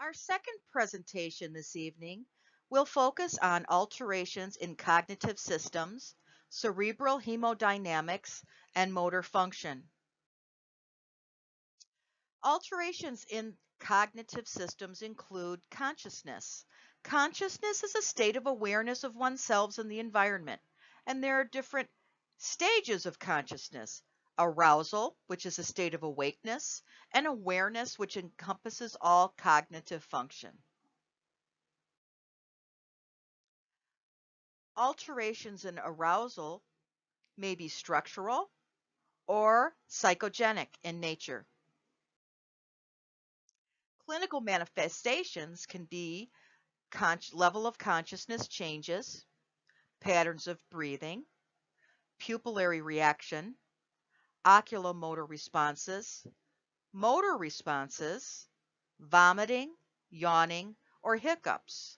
Our second presentation this evening will focus on alterations in cognitive systems, cerebral hemodynamics, and motor function. Alterations in cognitive systems include consciousness. Consciousness is a state of awareness of oneself and the environment, and there are different stages of consciousness. Arousal, which is a state of awakeness, and awareness, which encompasses all cognitive function. Alterations in arousal may be structural or psychogenic in nature. Clinical manifestations can be level of consciousness changes, patterns of breathing, pupillary reaction, oculomotor responses, motor responses, vomiting, yawning, or hiccups.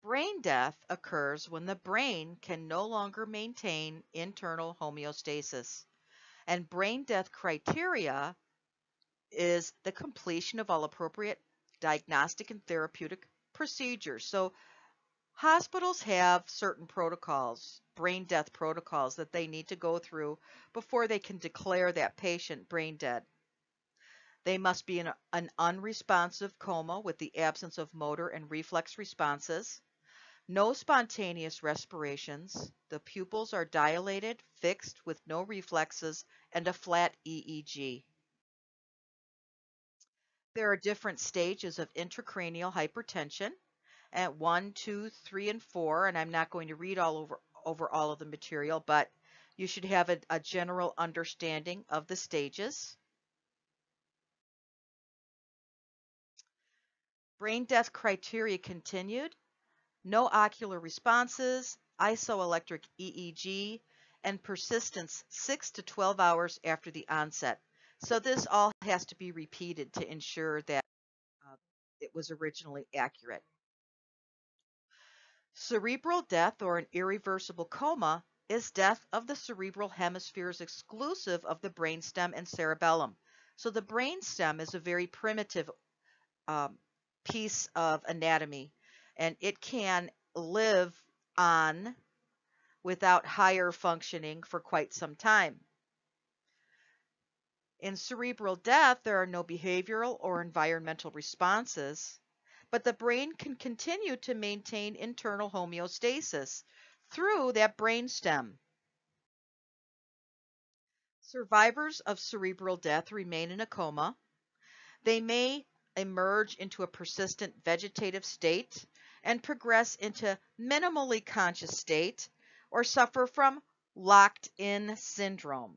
Brain death occurs when the brain can no longer maintain internal homeostasis. And brain death criteria is the completion of all appropriate diagnostic and therapeutic procedures. So hospitals have certain protocols, brain death protocols that they need to go through before they can declare that patient brain dead. They must be in an unresponsive coma with the absence of motor and reflex responses. No spontaneous respirations. The pupils are dilated, fixed, with no reflexes, and a flat EEG. There are different stages of intracranial hypertension at 1, 2, 3, and 4, and I'm not going to read over all of the material, but you should have a general understanding of the stages. Brain death criteria continued. No ocular responses, isoelectric EEG, and persistence 6 to 12 hours after the onset. So this all has to be repeated to ensure that it was originally accurate. Cerebral death or an irreversible coma is death of the cerebral hemispheres exclusive of the brainstem and cerebellum. So the brainstem is a very primitive piece of anatomy, and it can live on without higher functioning for quite some time. In cerebral death, there are no behavioral or environmental responses, but the brain can continue to maintain internal homeostasis through that brainstem. Survivors of cerebral death remain in a coma. They may emerge into a persistent vegetative state and progress into minimally conscious state or suffer from locked-in syndrome.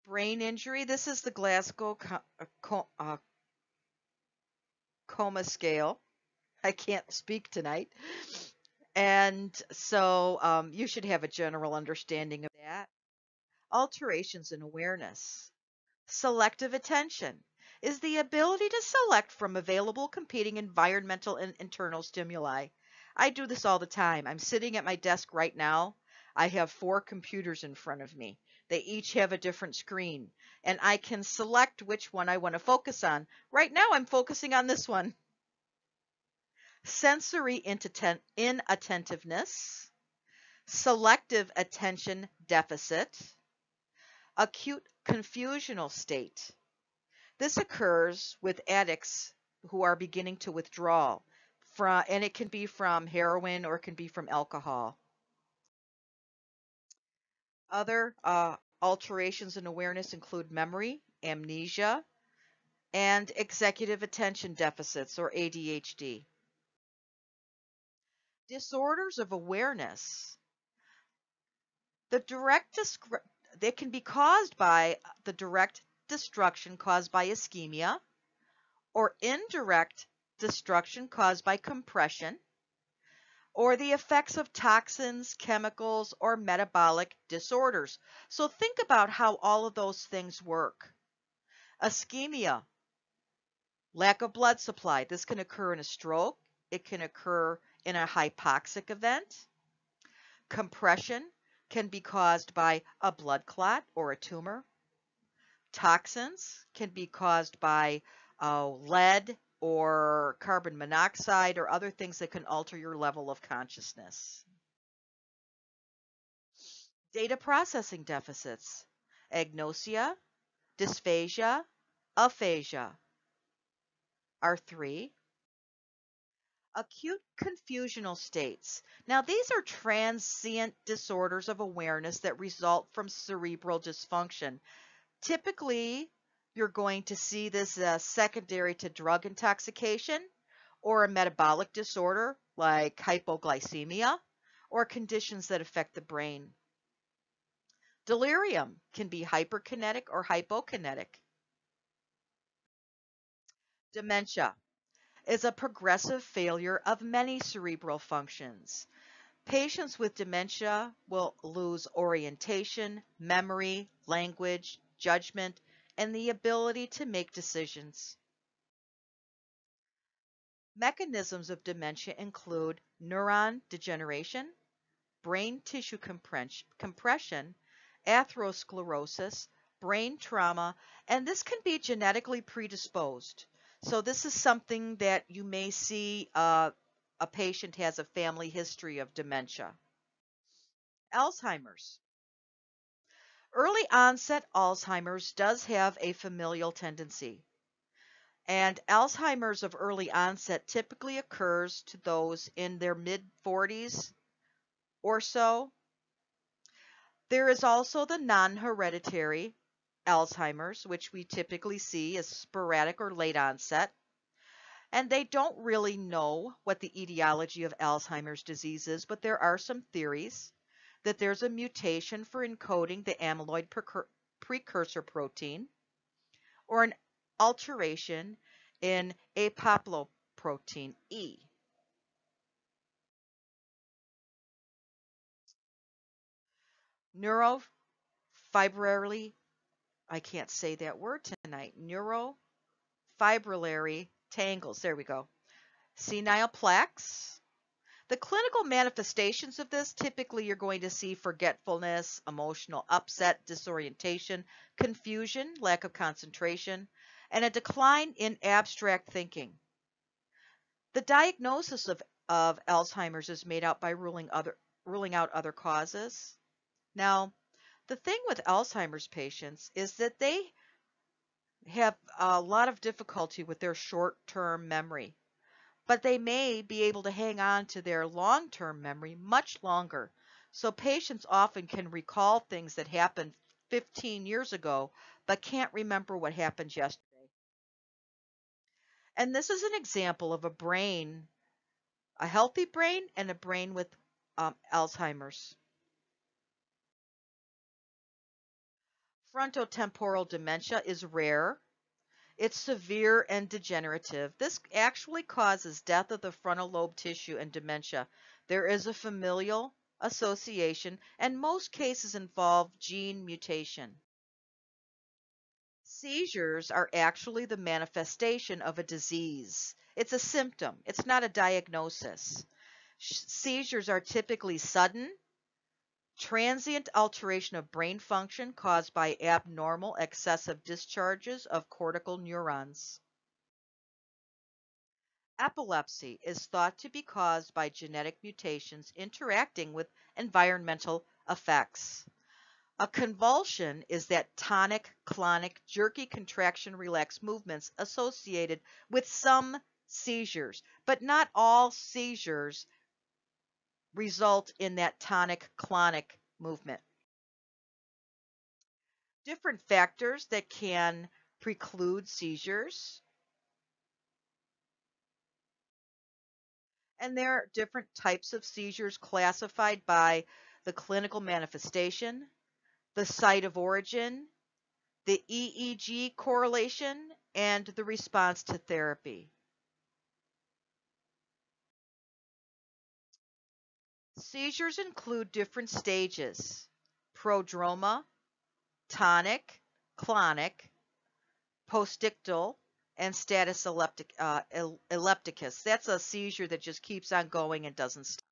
Brain injury, this is the Glasgow coma scale. I can't speak tonight. And so you should have a general understanding of that. Alterations in awareness. Selective attention is the ability to select from available competing environmental and internal stimuli. I do this all the time. I'm sitting at my desk right now. I have 4 computers in front of me. They each have a different screen, and I can select which one I want to focus on. Right now, I'm focusing on this one. Sensory inattentiveness, selective attention deficit, acute confusional state. This occurs with addicts who are beginning to withdraw, and it can be from heroin or it can be from alcohol. Other alterations in awareness include memory, amnesia, and executive attention deficits or ADHD. Disorders of awareness. They can be caused by the direct destruction caused by ischemia or indirect destruction caused by compression or the effects of toxins, chemicals, or metabolic disorders. So think about how all of those things work. Ischemia, lack of blood supply. This can occur in a stroke. It can occur in a hypoxic event. Compression can be caused by a blood clot or a tumor. Toxins can be caused by lead or carbon monoxide or other things that can alter your level of consciousness. Data processing deficits, agnosia, dysphagia, aphasia are three. Acute confusional states. Now, these are transient disorders of awareness that result from cerebral dysfunction. Typically, you're going to see this as secondary to drug intoxication or a metabolic disorder like hypoglycemia or conditions that affect the brain. Delirium can be hyperkinetic or hypokinetic. Dementia is a progressive failure of many cerebral functions. Patients with dementia will lose orientation, memory, language, judgment, and the ability to make decisions. Mechanisms of dementia include neuron degeneration, brain tissue compression, atherosclerosis, brain trauma, and this can be genetically predisposed. So this is something that you may see a patient has a family history of dementia. Alzheimer's. Early onset Alzheimer's does have a familial tendency, and Alzheimer's of early onset typically occurs to those in their mid 40s or so. There is also the non-hereditary Alzheimer's, which we typically see as sporadic or late onset, and they don't really know what the etiology of Alzheimer's disease is, but there are some theories that there's a mutation for encoding the amyloid precursor protein or an alteration in apoprotein E. Neurofibrillary, I can't say that word tonight, neurofibrillary tangles, there we go. Senile plaques. The clinical manifestations of this, typically you're going to see forgetfulness, emotional upset, disorientation, confusion, lack of concentration, and a decline in abstract thinking. The diagnosis of Alzheimer's is made out by ruling out other causes. Now, the thing with Alzheimer's patients is that they have a lot of difficulty with their short-term memory, but they may be able to hang on to their long-term memory much longer. So patients often can recall things that happened 15 years ago, but can't remember what happened yesterday. And this is an example of a brain, a healthy brain and a brain with Alzheimer's. Frontotemporal dementia is rare. It's severe and degenerative. This actually causes death of the frontal lobe tissue and dementia. There is a familial association, and most cases involve gene mutation. Seizures are actually the manifestation of a disease. It's a symptom, it's not a diagnosis. Seizures are typically sudden, transient alteration of brain function caused by abnormal excessive discharges of cortical neurons. Epilepsy is thought to be caused by genetic mutations interacting with environmental effects. A convulsion is that tonic, clonic, jerky contraction relaxed movements associated with some seizures, but not all seizures result in that tonic, clonic movement. Different factors that can preclude seizures. And there are different types of seizures classified by the clinical manifestation, the site of origin, the EEG correlation, and the response to therapy. Seizures include different stages: prodroma, tonic, clonic, postictal, and status epilepticus. That's a seizure that just keeps on going and doesn't stop.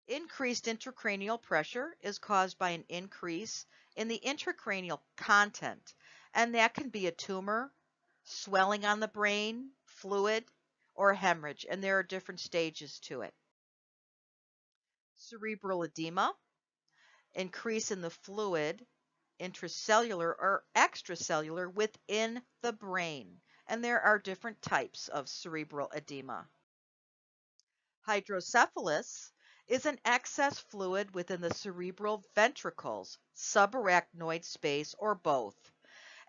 Increased intracranial pressure is caused by an increase in the intracranial content, and that can be a tumor, swelling on the brain, fluid, or hemorrhage, and there are different stages to it. Cerebral edema, increase in the fluid, intracellular or extracellular within the brain, and there are different types of cerebral edema. Hydrocephalus is an excess fluid within the cerebral ventricles, subarachnoid space, or both,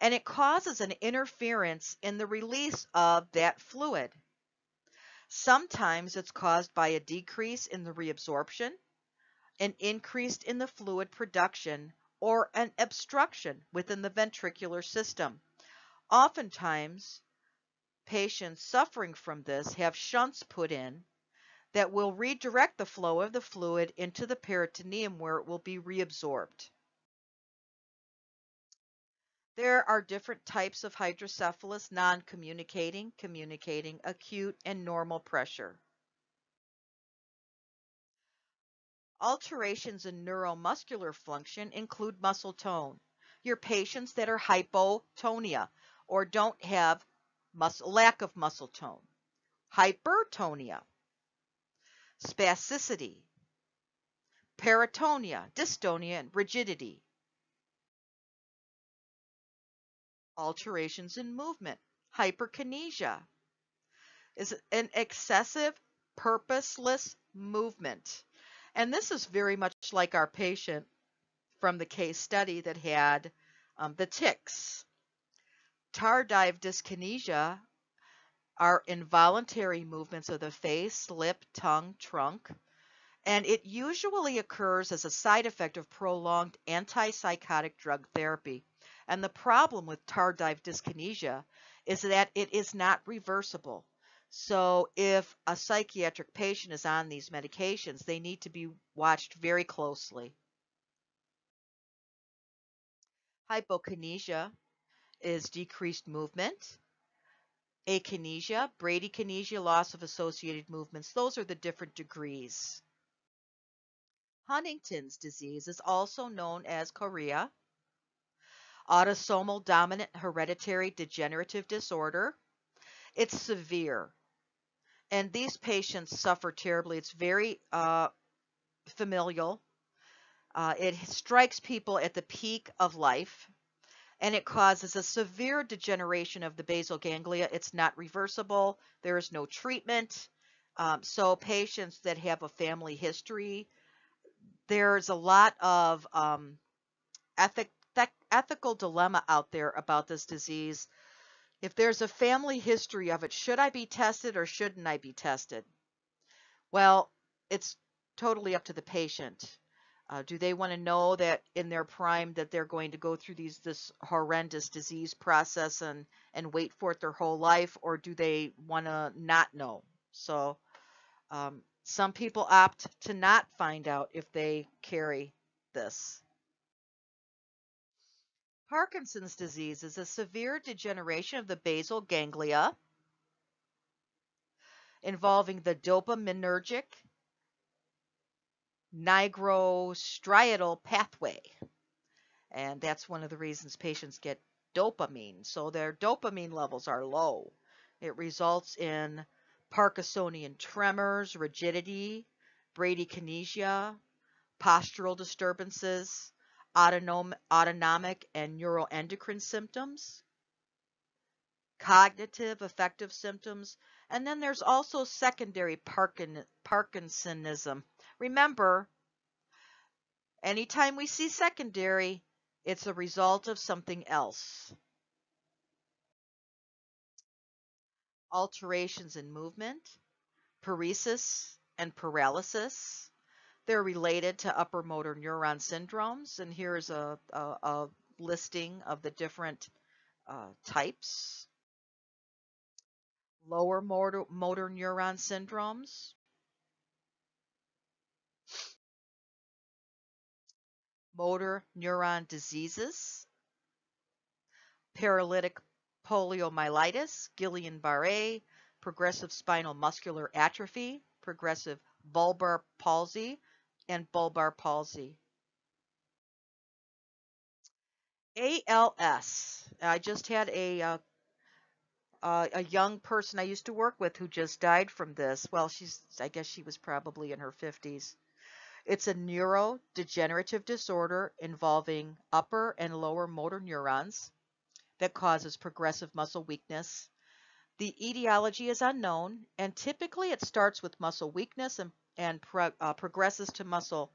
and it causes an interference in the release of that fluid. Sometimes it's caused by a decrease in the reabsorption, an increase in the fluid production, or an obstruction within the ventricular system. Oftentimes, patients suffering from this have shunts put in that will redirect the flow of the fluid into the peritoneum where it will be reabsorbed. There are different types of hydrocephalus: non-communicating, communicating, acute, and normal pressure. Alterations in neuromuscular function include muscle tone. Your patients that are hypotonia or don't have lack of muscle tone. Hypertonia, spasticity, paratonia, dystonia, and rigidity. Alterations in movement. Hyperkinesia is an excessive, purposeless movement. And this is very much like our patient from the case study that had the tics. Tardive dyskinesia are involuntary movements of the face, lip, tongue, trunk, and it usually occurs as a side effect of prolonged antipsychotic drug therapy. And the problem with tardive dyskinesia is that it is not reversible. So if a psychiatric patient is on these medications, they need to be watched very closely. Hypokinesia is decreased movement. Akinesia, bradykinesia, loss of associated movements. Those are the different degrees. Huntington's disease is also known as chorea, autosomal dominant hereditary degenerative disorder. It's severe, and these patients suffer terribly. It's very familial. It strikes people at the peak of life, and it causes a severe degeneration of the basal ganglia. It's not reversible. There is no treatment. So patients that have a family history, there's a lot of ethical dilemma out there about this disease. If there's a family history of it, should I be tested or shouldn't I be tested? Well, it's totally up to the patient. Do they want to know that in their prime that they're going to go through this horrendous disease process and wait for it their whole life, or do they want to not know? So some people opt to not find out if they carry this. Parkinson's disease is a severe degeneration of the basal ganglia involving the dopaminergic nigrostriatal pathway. And that's one of the reasons patients get dopamine. So their dopamine levels are low. It results in Parkinsonian tremors, rigidity, bradykinesia, postural disturbances, autonomic and neuroendocrine symptoms, cognitive affective symptoms, and then there's also secondary Parkinsonism. Remember, anytime we see secondary, it's a result of something else. Alterations in movement, paresis, and paralysis. They're related to upper motor neuron syndromes, and here's a listing of the different types. Lower motor neuron syndromes, motor neuron diseases, paralytic poliomyelitis, Guillain-Barré, progressive spinal muscular atrophy, progressive bulbar palsy, and bulbar palsy. ALS. I just had a young person I used to work with who just died from this. Well, I guess she was probably in her 50s. It's a neurodegenerative disorder involving upper and lower motor neurons that causes progressive muscle weakness. The etiology is unknown, and typically it starts with muscle weakness and progresses to muscle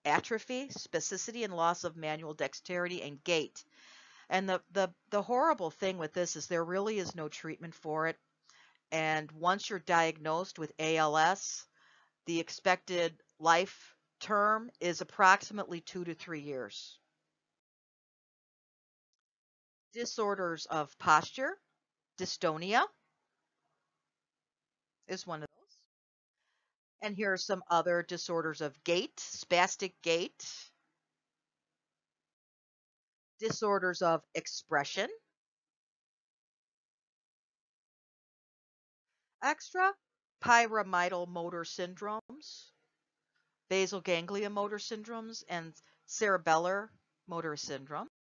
atrophy, spasticity, and loss of manual dexterity and gait. And the horrible thing with this is there really is no treatment for it. And once you're diagnosed with ALS, the expected life term is approximately 2 to 3 years. Disorders of posture, dystonia is one of those. And here are some other disorders of gait, spastic gait, disorders of expression, extra pyramidal motor syndromes, basal ganglia motor syndromes, and cerebellar motor syndrome.